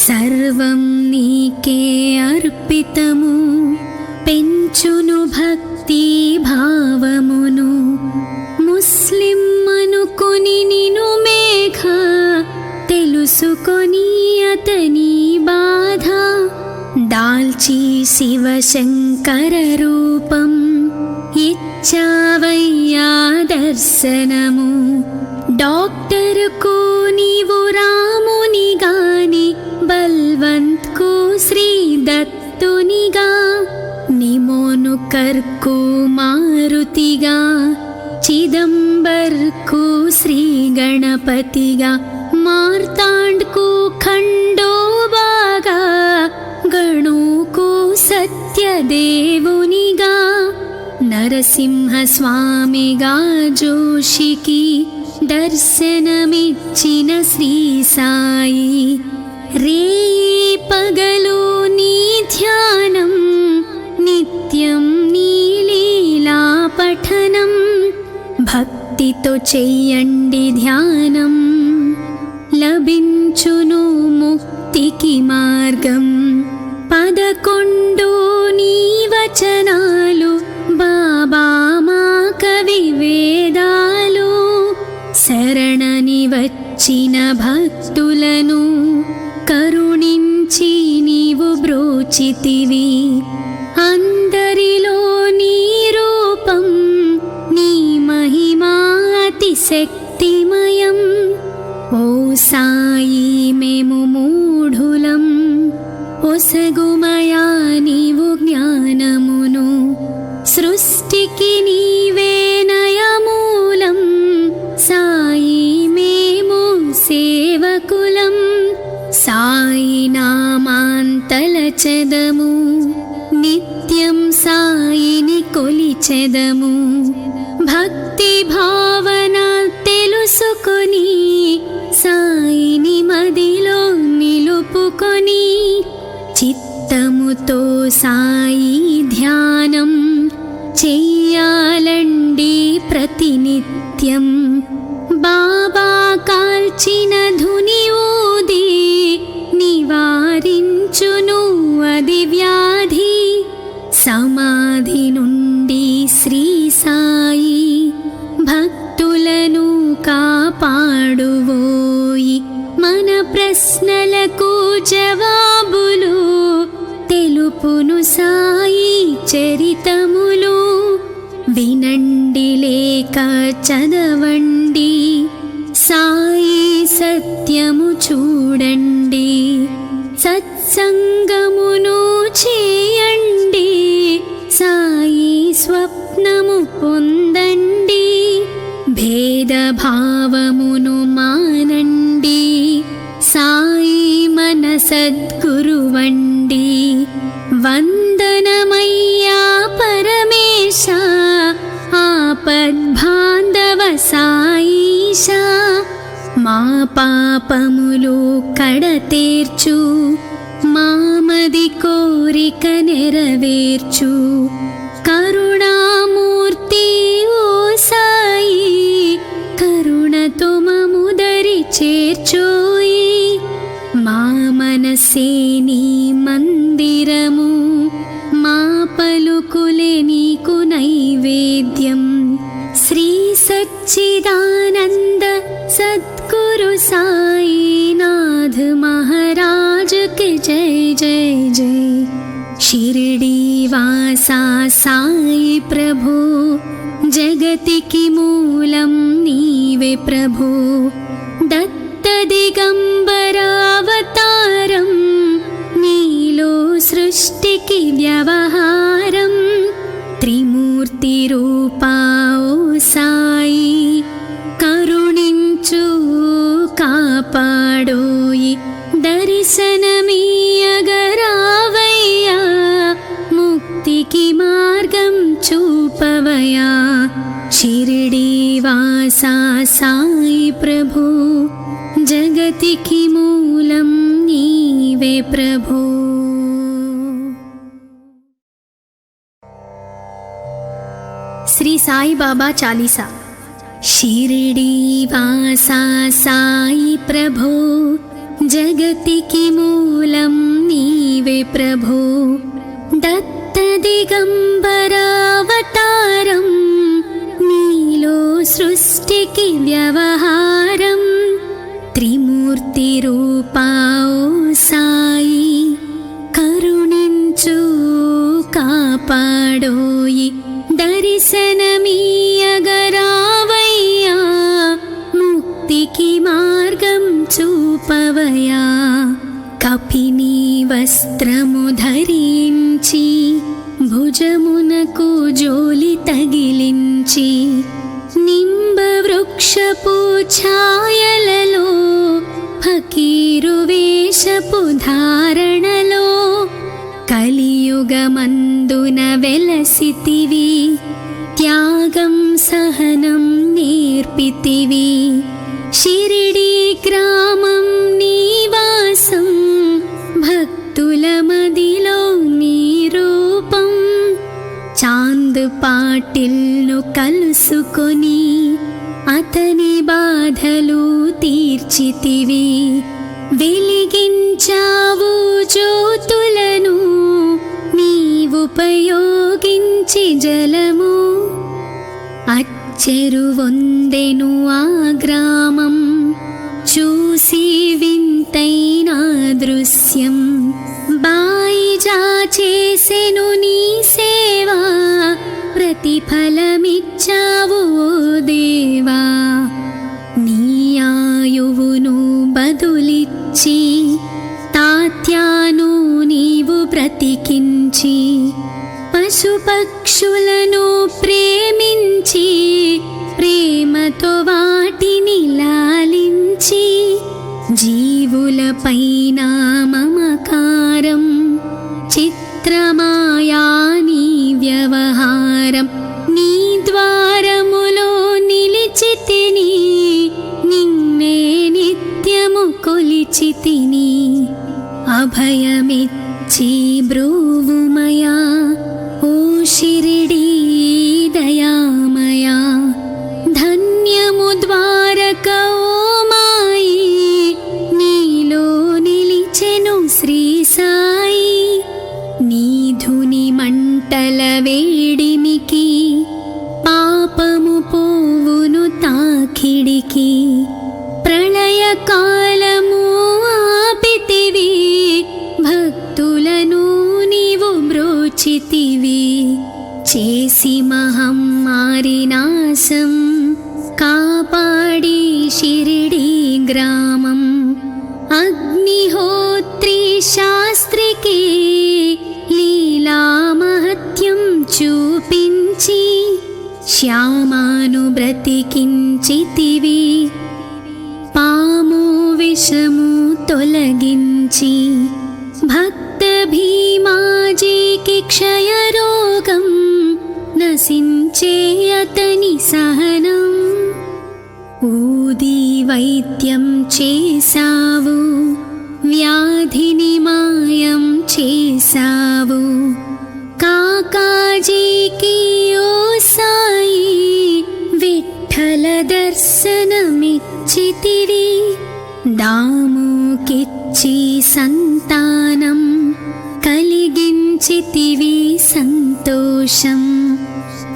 సర్వం నీకే అర్పితము పెంచును భక్తి భావమును ముస్లిం అనుకొని నిను మేఘ తెలుసుకొని అతని బాధ దాల్చి శివశంకర రూపం ఇచ్చావయ్యా దర్శనము డాక్టర్కు నీవు రామునిగాని బల్వంత్కు శ్రీ దత్తునిగా నిమోను కర్కు మారుతిగా చిదంబర్కు శ్రీ గణపతిగా మార్తాండ్కు ఖండోబాగా గణుకు సత్యదేవునిగా నర నరసింహస్వామిగా జోషికి దర్శనమిచ్చిన శ్రీ సాయి, రేయి పగలు నీ ధ్యానం, నిత్యం నీ లీలా పఠనం, భక్తితో చెయ్యండి ధ్యానం, లభించును ముక్తికి మార్గం. 11 నీ వచనాలు బాబా మా కవి వేదాలు, శరణని వచ్చిన భక్తులను కరుణించి నీవు బ్రోచితివి. అందరిలో నీ రూపం, నీ మహిమా అతి శక్తిమయం. ఓ సాయి మేము మూఢులం, ఒసగుమయా నీవు జ్ఞానమును, సృష్టికి నీవే నయమూలం. సాయి మేము సేవకులం, సాయి నామాంతలచెదము, నిత్యం సాయిని కొలిచెదము. భక్తి భావన తెలుసుకొని సాయిని మదిలో నిలుపుకొని, చిత్తముతో సాయి ధ్యానం చెయ్యాలండి ప్రతినిత్యం. బాబా కాల్చిన ధుని ఊది నివారించును అది వ్యాధి. సమాధి నుండి శ్రీ సాయి భక్తులను కాపాడువోయి. మన ప్రశ్నలకు జవాబులు తెలుపును సాయి చరితములు. వినండి లేక చదవండి, సాయి సత్యము చూడండి. సత్సంగమును చేయండి, సాయి స్వప్నము పొందండి. భేదభావమును మానండి, సాయి మన సద్గురువండి. వందనమయ్యా పరమేశ, ఆపద్బాంధవ సాయిష. మా పాపములు కడతేర్చు, మామది కోరిక నెరవేర్చు. కరుణామూర్తి ఓ సాయి, కరుణతో మముదరి చేర్చోయి. మా మనసే నీ మందిరము, మా పలుకులే నీకు నైవేద్యం. శ్రీ సచ్చిదానంద సద్గురు సాయినాథ్ మహారాజ్ కి జై జై జై. షిరిడి వాసా సాయి ప్రభు, జగతికి మూలం నీవే ప్రభు. దత్త దిగంబరావతారం, నీలో సృష్టికి వ్యవహారం. త్రిమూర్తి రూపా ఓ సాయి, కరుణించు కాపాడోయి. దర్శనమీయగరావయ్యా, ముక్తికి మార్గం చూపవయా. షిరిడి వాసా సాయి ప్రభు, జగతికి మూలం నీవే ప్రభు. శ్రీ సాయి బాబా చాలీసా. షిరిడి వాసా సాయి ప్రభు, జగతికి మూలం నీవే ప్రభు. దత్త దిగంబరావతారం, నీలో సృష్టికి వ్యవహారం. త్రిమూర్తి రూపా ఓ సాయి, కరుణించు కాపాడోయి. దర్శనమీయగరావయ్యా, ముక్తికి మార్గం చూపవయా. కపిని వస్త్రము ధరించి, భుజమునకు జోలి తగిలించి, నింబ వృక్షపు ఛాయలలో, ఫకీరు వేషపు ధారణలో, కలియుగమందున వెలసితివి. త్యాగం సహనం నేర్పితివి. షిరిడీ గ్రామం నీవాసం, భక్తుల మదిలో నీ రూపం. చాంద్ పాటిల్ను కలుసుకొని అతని బాధలు తీర్చితివి. వెలిగించావు జ్యోతులను నీవుపయోగించి జలము. అచ్చెరువొందెను ఆ గ్రామం, చూసి వింతైన దృశ్యం. బాయిజా చేసెను నీ సేవా, ప్రతిఫలమిచ్చావు ఓ దేవా. నీ ఆయువును బదులిచ్చి తాత్యాను నీవు బ్రతికించి, పశుపక్షులను ప్రేమించి ప్రేమతో వాటిని లాలించి, జీవులపైన మమకారం చిత్రమాయా నీ వ్యవహారం. నీ ద్వారములో నిలిచితిని, నిన్నే నిత్యము కొలిచితిని. అభయమిచ్చి బ్రూవుమయా ఓ షిరిడీ దయామయా. ధన్యము ద్వారక ఓ మాయి, నీలో నిలిచెను శ్రీ సాయి. నీ ధుని మంటల వేడిమికి, పాపము పోవును తాకిడికి. ప్రళయ కాలము ఆపితివి, భక్తులను నీవు బ్రోచితివి. చేసి మహమ్మారి నాశం, కాపాడి షిరిడీ గ్రామం. అగ్నిహోత్రి శాస్త్రికి లీలా మహత్యం చూపించి, శ్యామాను బ్రతికించితివి. పాము విషము తొలగించి, భక్త భీమాజీకి క్షయరోగం నశించే అతని సహనం. ఊది వైద్యం చేసావు, వ్యాధిని మాయం చేసావు. కాకాజీకి ఓ సాయి విఠ్ఠల దర్శనమిచ్చితివి. దాముకిచ్చి సంతానం కలిగించితివి సంతోషం.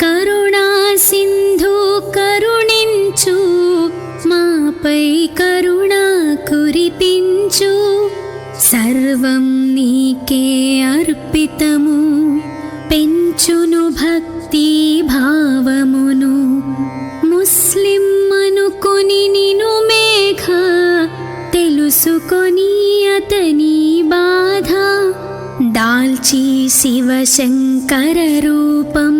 కరుణా సింధు కరుణించు, మాపై కరుణ కురిపించు. సర్వం నీకే అర్పితము, పెంచును భక్తి భావమును. ముస్లిం అనుకొని నిను మేఘ, తెలుసుకొని అతని బాధ. దాల్చి శివశంకర రూపం,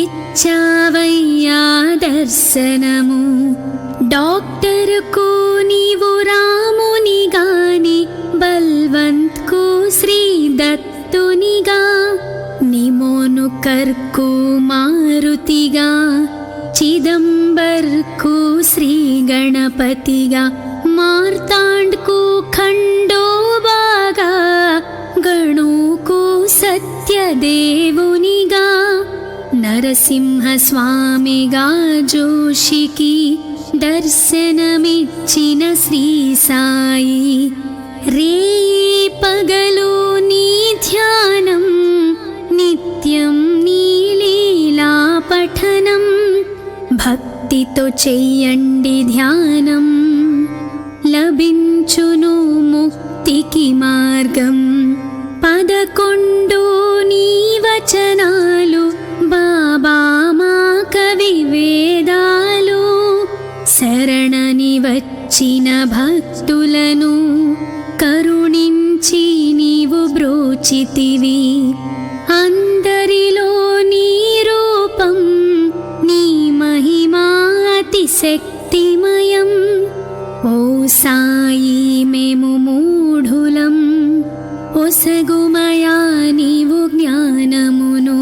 ఇచ్చావయ్యా దర్శనము. డాక్టర్కు నీవు రామునిగాని, బల్వంత్కు శ్రీ దత్తునిగా. నిమోను కర్కు మారుతిగా, చిదంబర్కు శ్రీ గణపతిగా. మార్తాండ్కు ఖండోబాగా, గణుకు సత్యదేవునిగా. నరసింహ స్వామిగా జోషికి దర్శనమిచ్చిన శ్రీ సాయి. రేయి పగలు నీ ధ్యానం, నిత్యం నీ లీలా పఠనం. భక్తితో చెయ్యండి ధ్యానం, లభించును ముక్తికి మార్గం. 11 నీ వచనాలు, బాబా మా కవి వేదాలు. శరణని వచ్చిన భక్తులను కరుణించి నీవు బ్రోచితివి. అందరిలో నీ రూపం, నీ మహిమా అతిశక్తిమయం. ఓ సాయి మేము మూఢులం, ఒసగుమయా నీవు జ్ఞానమును.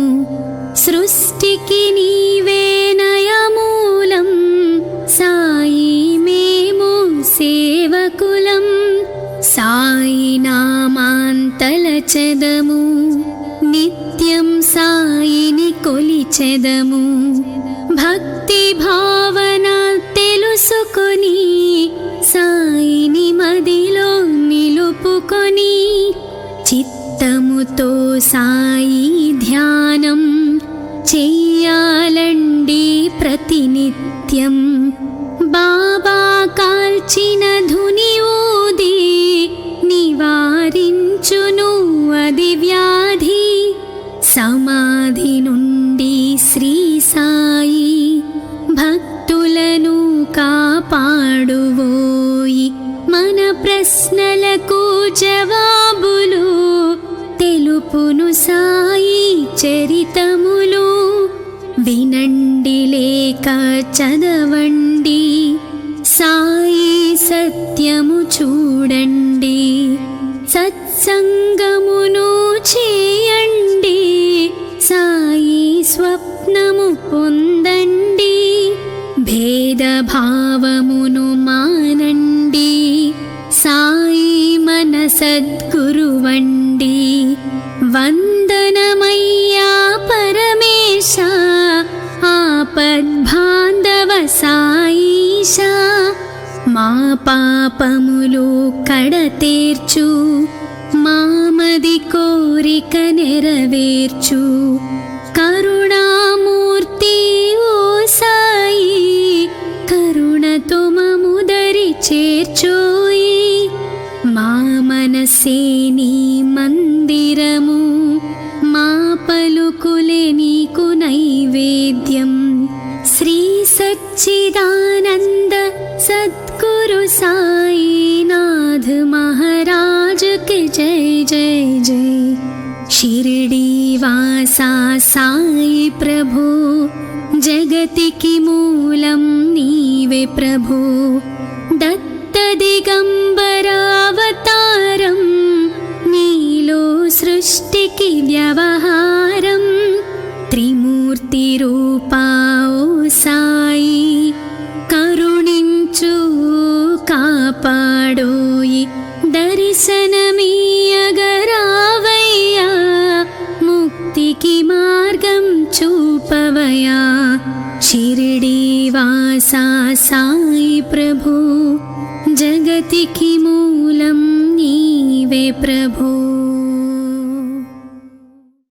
సృష్టి సృష్టికి నీవే నయమూలం సాయి మేము సేవకులం సాయి నామాంతలచెదము నిత్యం సాయిని కొలిచెదము భక్తి భావన తెలుసుకొని సాయిని మదిలో నిలుపుకొని చిత్తముతో సాయి ధ్యానం చెయ్యాలండి ప్రతినిత్యం బాబా కాల్చిన ధుని ఊది నివారించును అది వ్యాధి సమాధి నుండి శ్రీ సాయి భక్తులను కాపాడువోయి మన ప్రశ్నలకు జవాబులు తెలుపును సాయి చరితములు వినండి లేక చదవండి సాయి సత్యము చూడండి సత్సంగమును చేయండి సాయి స్వప్నము పొందండి భేదభావమును మానండి సాయి మన సద్గురువండి వందనమయ్యా పరమేశ ఆపద్బాంధవ సాయిష మా పాపములు కడతేర్చు మామది కోరిక నెరవేర్చు కరుణామూర్తి ఓ సాయి కరుణతో మముదరి చేర్చోయి మా మనసే నీ మందిరము మా పలుకులే నీకు నైవేద్యం శ్రీ సచ్చిదానంద సద్గురు సాయినాథ్ महाराज के जय जय जय शिरडी वासा साई प्रभु जगतिकी मूलं नीवे प्रभु दत्त दिगंबरावतारं नीलो सृष्टिकी व्यवहारं त्रिमूर्ति रूपा ओ साई करुणिंचु कापाडोयि दर्शनमीयगरावయ్యా मुक्तिकी मार्गं చూపవయ్యా शिरडी वासा साई प्रभु जगतिकी मूलं नीवे प्रभु।